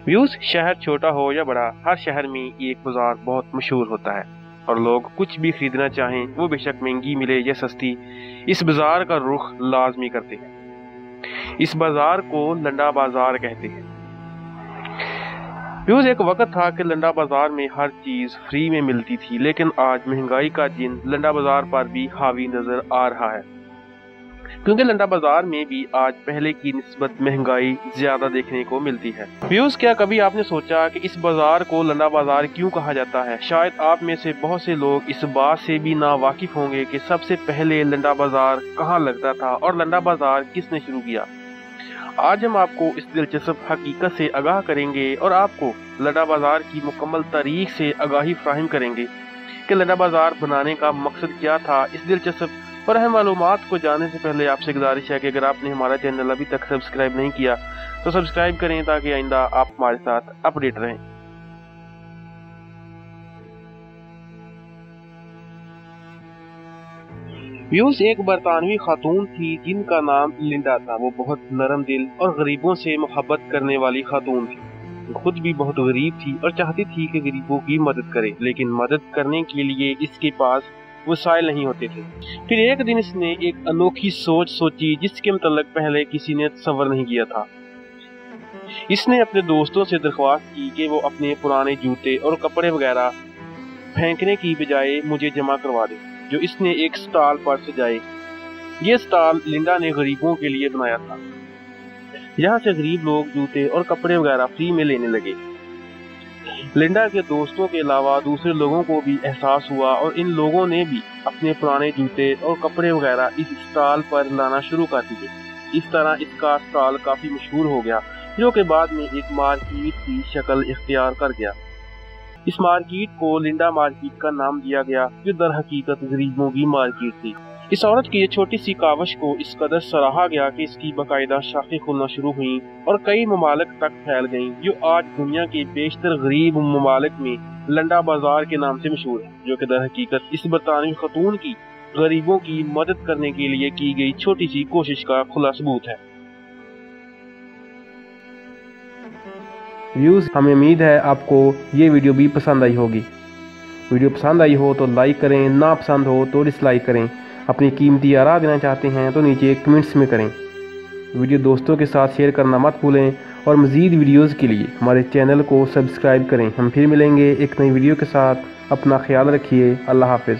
Views शहर छोटा हो या बड़ा, हर शहर में एक बाजार बहुत मशहूर होता है और लोग कुछ भी खरीदना चाहें वो बेशक महंगी मिले या सस्ती, इस बाजार का रुख लाजमी करते हैं। इस बाजार को लंडा बाजार कहते हैं। व्यूज एक वक्त था कि लंडा बाजार में हर चीज फ्री में मिलती थी, लेकिन आज महंगाई का जिन लंडा बाजार पर भी हावी नजर आ रहा है, क्योंकि लंडा बाजार में भी आज पहले की निस्बत महंगाई ज्यादा देखने को मिलती है। व्यूज क्या कभी आपने सोचा कि इस बाजार को लंडा बाजार क्यों कहा जाता है? शायद आप में से बहुत से लोग इस बात से भी ना वाकिफ होंगे कि सबसे पहले लंडा बाजार कहाँ लगता था और लंडा बाजार किसने शुरू किया। आज हम आपको इस दिलचस्प हकीकत से आगाह करेंगे और आपको लंडा बाजार की मुकम्मल तारीख से आगाही फराहम करेंगे कि लंडा बाजार बनाने का मकसद क्या था। इस दिलचस्प और अहम मालूमात को जानने से पहले आपसे गुजारिश है कि अगर आपने हमारा चैनल अभी तक सब्सक्राइब नहीं किया तो सब्सक्राइब करें ताकि आइंदा आप हमारे साथ अपडेट रहें। व्यूज एक बरतानवी खातून थी जिनका नाम लिंडा था। वो बहुत नरम दिल और गरीबों से मोहब्बत करने वाली खातून थी। खुद भी बहुत गरीब थी और चाहती थी कि गरीबों की मदद करे, लेकिन मदद करने के लिए इसके पास वसाइल नहीं होते थे। फिर एक दिन इसने एक अनोखी सोच सोची जिसके मतलब पहले किसी ने तसव्वुर नहीं किया था। इसने अपने दोस्तों से दरख्वास्त की कि वो अपने पुराने जूते और कपड़े वगैरह फेंकने की बजाय मुझे जमा करवा दे, जो इसने एक स्टॉल पर सजाए। ये स्टॉल लिंडा ने गरीबों के लिए बनाया था। यहाँ से गरीब लोग जूते और कपड़े वगैरह फ्री में लेने लगे। लिंडा के दोस्तों के अलावा दूसरे लोगों को भी एहसास हुआ और इन लोगों ने भी अपने पुराने जूते और कपड़े वगैरह इस स्टॉल पर लाना शुरू कर दिए। इस तरह इसका स्टॉल काफी मशहूर हो गया, जो कि बाद में एक मार्केट की शक्ल इख्तियार कर गया। इस मार्केट को लिंडा मार्केट का नाम दिया गया, जो दर हकीकत गरीबों की मार्केट थी। इस औरत की ये छोटी सी कावश को इस कदर सराहा गया कि इसकी बाकायदा शाखें खुलना शुरू हुई और कई ममालिक तक फैल गईं, जो आज दुनिया के बेशतर गरीब ममालिक में लंडा बाजार के नाम से मशहूर है, जो कि दर हकीकत इस बरतानवी खतून की गरीबों की मदद करने के लिए की गई छोटी सी कोशिश का खुला सबूत है। व्यूज हमें उम्मीद है आपको ये वीडियो भी पसंद आई होगी। वीडियो पसंद आई हो तो लाइक करें, ना पसंद हो तो डिसलाइक करें। अपनी कीमती आरा देना चाहते हैं तो नीचे कमेंट्स में करें। वीडियो दोस्तों के साथ शेयर करना मत भूलें और मज़ीद वीडियोज़ के लिए हमारे चैनल को सब्सक्राइब करें। हम फिर मिलेंगे एक नई वीडियो के साथ। अपना ख्याल रखिए। अल्लाह हाफ़िज़।